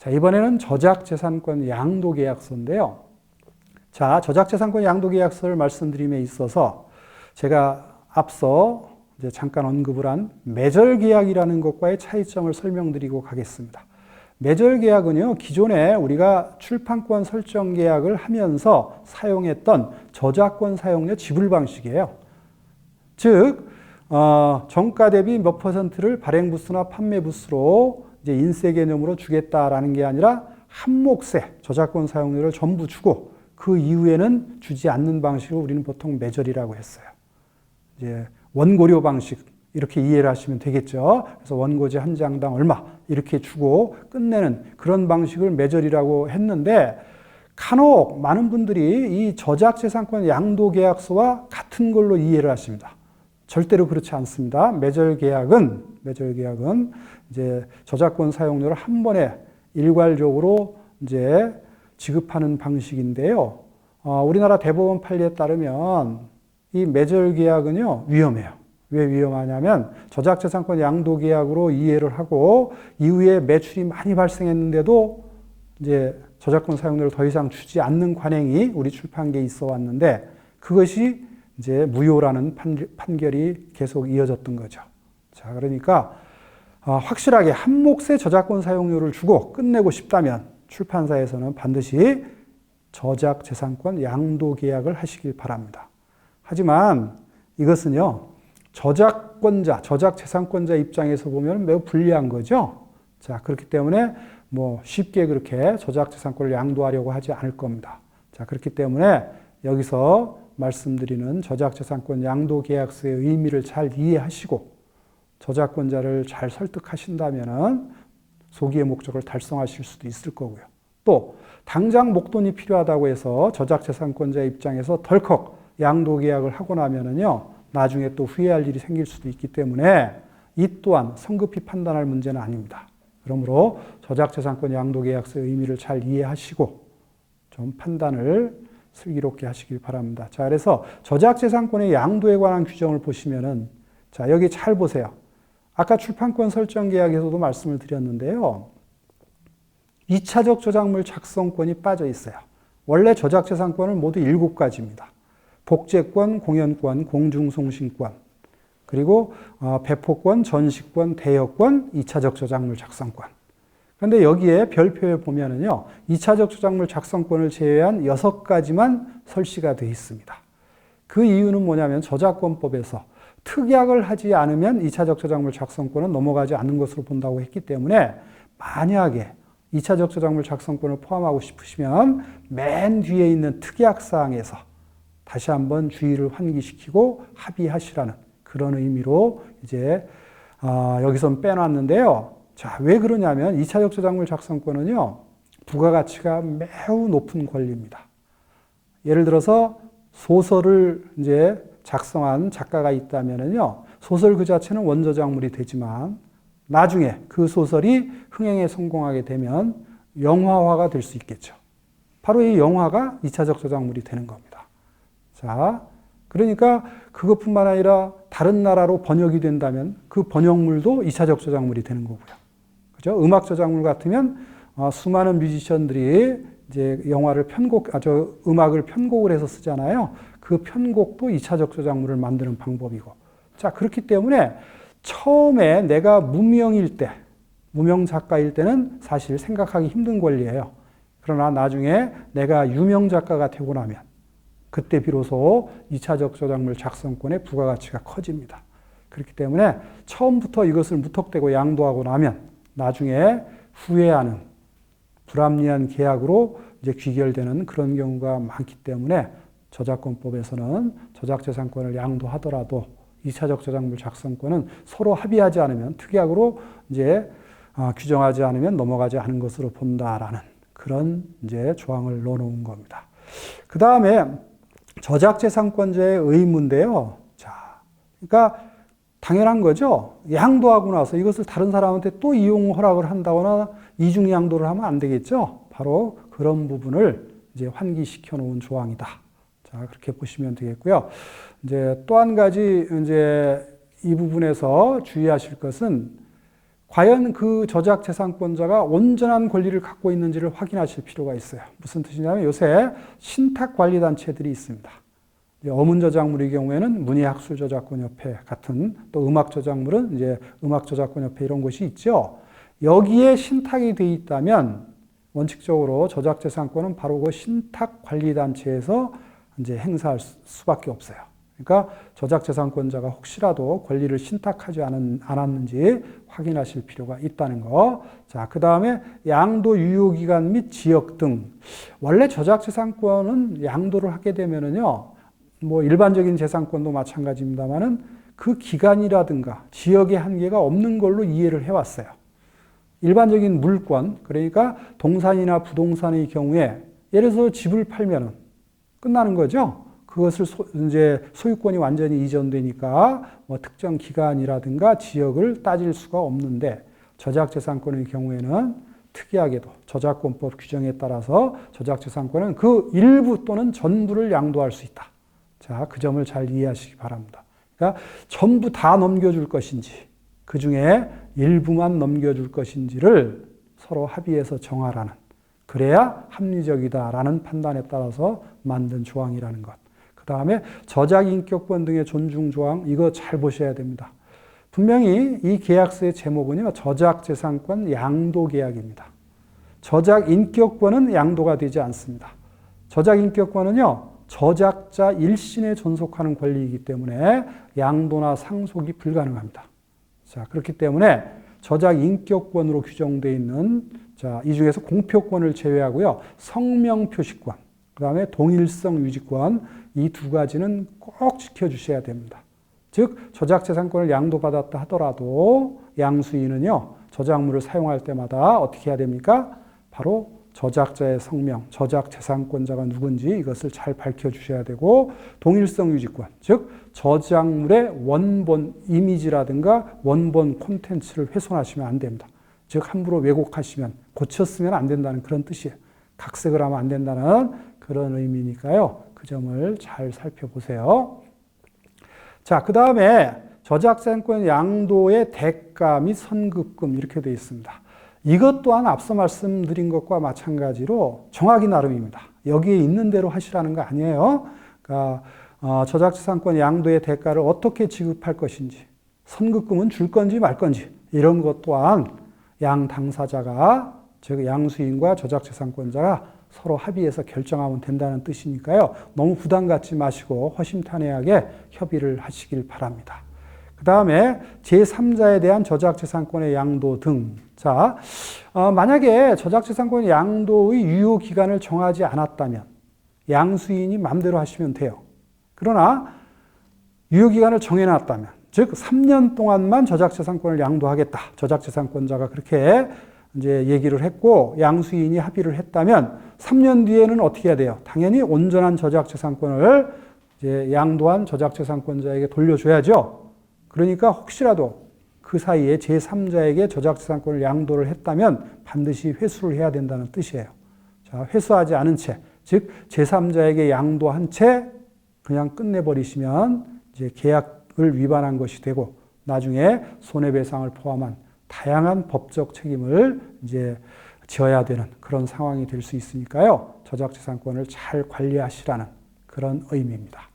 자, 이번에는 저작재산권 양도계약서인데요. 자, 저작재산권 양도계약서를 말씀드림에 있어서 제가 앞서 이제 잠깐 언급을 한 매절계약이라는 것과의 차이점을 설명드리고 가겠습니다. 매절계약은요, 기존에 우리가 출판권 설정 계약을 하면서 사용했던 저작권 사용료 지불 방식이에요. 즉, 정가 대비 몇 퍼센트를 발행부수나 판매부수로 이제 인세 개념으로 주겠다라는 게 아니라 한 몫의 저작권 사용료를 전부 주고 그 이후에는 주지 않는 방식을 우리는 보통 매절이라고 했어요. 이제 원고료 방식 이렇게 이해를 하시면 되겠죠. 그래서 원고지 한 장당 얼마 이렇게 주고 끝내는 그런 방식을 매절이라고 했는데 간혹 많은 분들이 이 저작재산권 양도계약서와 같은 걸로 이해를 하십니다. 절대로 그렇지 않습니다. 매절계약은 이제 저작권 사용료를 한 번에 일괄적으로 이제 지급하는 방식인데요. 우리나라 대법원 판례에 따르면 이 매절계약은요, 위험해요. 왜 위험하냐면 저작재산권 양도계약으로 이해를 하고 이후에 매출이 많이 발생했는데도 이제 저작권 사용료를 더 이상 주지 않는 관행이 우리 출판계에 있어 왔는데 그것이 이제 무효라는 판결이 계속 이어졌던 거죠. 자, 그러니까 확실하게 한 몫의 저작권 사용료를 주고 끝내고 싶다면 출판사에서는 반드시 저작재산권 양도계약을 하시길 바랍니다. 하지만 이것은요, 저작권자, 저작재산권자 입장에서 보면 매우 불리한 거죠. 자, 그렇기 때문에 뭐 쉽게 그렇게 저작재산권을 양도하려고 하지 않을 겁니다. 자, 그렇기 때문에 여기서 말씀드리는 저작재산권 양도계약서의 의미를 잘 이해하시고 저작권자를 잘 설득하신다면 소기의 목적을 달성하실 수도 있을 거고요. 또 당장 목돈이 필요하다고 해서 저작재산권자 입장에서 덜컥 양도계약을 하고 나면은요, 나중에 또 후회할 일이 생길 수도 있기 때문에 이 또한 성급히 판단할 문제는 아닙니다. 그러므로 저작재산권 양도계약서의 의미를 잘 이해하시고 좀 판단을 슬기롭게 하시길 바랍니다. 자, 그래서 저작재산권의 양도에 관한 규정을 보시면은, 자, 여기 잘 보세요. 아까 출판권 설정 계약에서도 말씀을 드렸는데요. 2차적 저작물 작성권이 빠져 있어요. 원래 저작재산권은 모두 7가지입니다. 복제권, 공연권, 공중송신권, 그리고 배포권, 전시권, 대여권, 2차적 저작물 작성권. 그런데 여기에 별표에 보면은요, 2차적 저작물 작성권을 제외한 6가지만 설시가 되어 있습니다. 그 이유는 뭐냐면 저작권법에서 특약을 하지 않으면 2차적 저작물 작성권은 넘어가지 않는 것으로 본다고 했기 때문에 만약에 2차적 저작물 작성권을 포함하고 싶으시면 맨 뒤에 있는 특약사항에서 다시 한번 주의를 환기시키고 합의하시라는 그런 의미로 이제 여기선 빼놨는데요. 자, 왜 그러냐면 2차적 저작물 작성권은요, 부가가치가 매우 높은 권리입니다. 예를 들어서 소설을 이제 작성한 작가가 있다면은요, 소설 그 자체는 원저작물이 되지만 나중에 그 소설이 흥행에 성공하게 되면 영화화가 될 수 있겠죠. 바로 이 영화가 2차적 저작물이 되는 겁니다. 자, 그러니까 그것뿐만 아니라 다른 나라로 번역이 된다면 그 번역물도 2차적 저작물이 되는 거고요. 그죠? 음악 저작물 같으면 수많은 뮤지션들이 이제 음악을 편곡을 해서 쓰잖아요. 그 편곡도 2차적 저작물을 만드는 방법이고. 자, 그렇기 때문에 처음에 내가 무명 작가일 때는 사실 생각하기 힘든 권리예요. 그러나 나중에 내가 유명 작가가 되고 나면 그때 비로소 2차적 저작물 작성권의 부가가치가 커집니다. 그렇기 때문에 처음부터 이것을 무턱대고 양도하고 나면 나중에 후회하는 불합리한 계약으로 이제 귀결되는 그런 경우가 많기 때문에 저작권법에서는 저작재산권을 양도하더라도 2차적 저작물 작성권은 서로 합의하지 않으면 특약으로 이제 규정하지 않으면 넘어가지 않은 것으로 본다라는 그런 이제 조항을 넣어놓은 겁니다. 그 다음에 저작재산권자의 의무인데요. 자, 그러니까 당연한 거죠. 양도하고 나서 이것을 다른 사람한테 또 이용 허락을 한다거나 이중 양도를 하면 안 되겠죠. 바로 그런 부분을 이제 환기시켜 놓은 조항이다. 자, 그렇게 보시면 되겠고요. 이제 또 한 가지 이제 이 부분에서 주의하실 것은 과연 그 저작재산권자가 온전한 권리를 갖고 있는지를 확인하실 필요가 있어요. 무슨 뜻이냐면 요새 신탁관리단체들이 있습니다. 어문저작물의 경우에는 문예학술저작권협회 같은, 또 음악저작물은 이제 음악저작권협회 이런 곳이 있죠. 여기에 신탁이 돼 있다면 원칙적으로 저작재산권은 바로 그 신탁관리단체에서 이제 행사할 수밖에 없어요. 그러니까 저작재산권자가 혹시라도 권리를 신탁하지 않았는지 확인하실 필요가 있다는 거. 자, 그 다음에 양도 유효기간 및 지역 등. 원래 저작재산권은 양도를 하게 되면은요, 뭐 일반적인 재산권도 마찬가지입니다만은 그 기간이라든가 지역의 한계가 없는 걸로 이해를 해왔어요. 일반적인 물권, 그러니까 동산이나 부동산의 경우에 예를 들어서 집을 팔면은 끝나는 거죠. 그것을 이제 소유권이 완전히 이전되니까 뭐 특정 기간이라든가 지역을 따질 수가 없는데, 저작재산권의 경우에는 특이하게도 저작권법 규정에 따라서 저작재산권은 그 일부 또는 전부를 양도할 수 있다. 자, 그 점을 잘 이해하시기 바랍니다. 그러니까 전부 다 넘겨줄 것인지, 그 중에 일부만 넘겨줄 것인지를 서로 합의해서 정하라는, 그래야 합리적이다라는 판단에 따라서 만든 조항이라는 것. 그 다음에 저작인격권 등의 존중 조항, 이거 잘 보셔야 됩니다. 분명히 이 계약서의 제목은요, 저작재산권 양도계약입니다. 저작인격권은 양도가 되지 않습니다. 저작인격권은요, 저작자 일신에 존속하는 권리이기 때문에 양도나 상속이 불가능합니다. 자, 그렇기 때문에 저작인격권으로 규정되어 있는, 자, 이 중에서 공표권을 제외하고요, 성명표시권, 그 다음에 동일성 유지권, 이 두 가지는 꼭 지켜주셔야 됩니다. 즉, 저작재산권을 양도받았다 하더라도 양수인은요, 저작물을 사용할 때마다 어떻게 해야 됩니까? 바로 저작자의 성명, 저작재산권자가 누군지 이것을 잘 밝혀주셔야 되고, 동일성 유지권, 즉 저작물의 원본 이미지라든가 원본 콘텐츠를 훼손하시면 안 됩니다. 즉 함부로 왜곡하시면, 고쳐 쓰면 안 된다는 그런 뜻이에요. 각색을 하면 안 된다는 그런 의미니까요. 그 점을 잘 살펴보세요. 자, 그 다음에 저작재산권 양도의 대가 및 선급금 이렇게 되어 있습니다. 이것 또한 앞서 말씀드린 것과 마찬가지로 정하기 나름입니다. 여기에 있는 대로 하시라는 거 아니에요. 그러니까 저작재산권 양도의 대가를 어떻게 지급할 것인지, 선급금은 줄 건지 말 건지, 이런 것 또한 양 당사자가, 즉 양수인과 저작재산권자가 서로 합의해서 결정하면 된다는 뜻이니까요. 너무 부담 갖지 마시고 허심탄회하게 협의를 하시길 바랍니다. 그 다음에 제3자에 대한 저작재산권의 양도 등. 자, 만약에 저작재산권 양도의 유효기간을 정하지 않았다면 양수인이 마음대로 하시면 돼요. 그러나 유효기간을 정해놨다면, 즉 3년 동안만 저작재산권을 양도하겠다. 저작재산권자가 그렇게 이제 얘기를 했고 양수인이 합의를 했다면 3년 뒤에는 어떻게 해야 돼요? 당연히 온전한 저작재산권을 이제 양도한 저작재산권자에게 돌려줘야죠. 그러니까 혹시라도 그 사이에 제3자에게 저작재산권을 양도를 했다면 반드시 회수를 해야 된다는 뜻이에요. 자, 회수하지 않은 채, 즉 제3자에게 양도한 채 그냥 끝내버리시면 이제 계약을 위반한 것이 되고 나중에 손해배상을 포함한 다양한 법적 책임을 이제 져야 되는 그런 상황이 될 수 있으니까요. 저작재산권을 잘 관리하시라는 그런 의미입니다.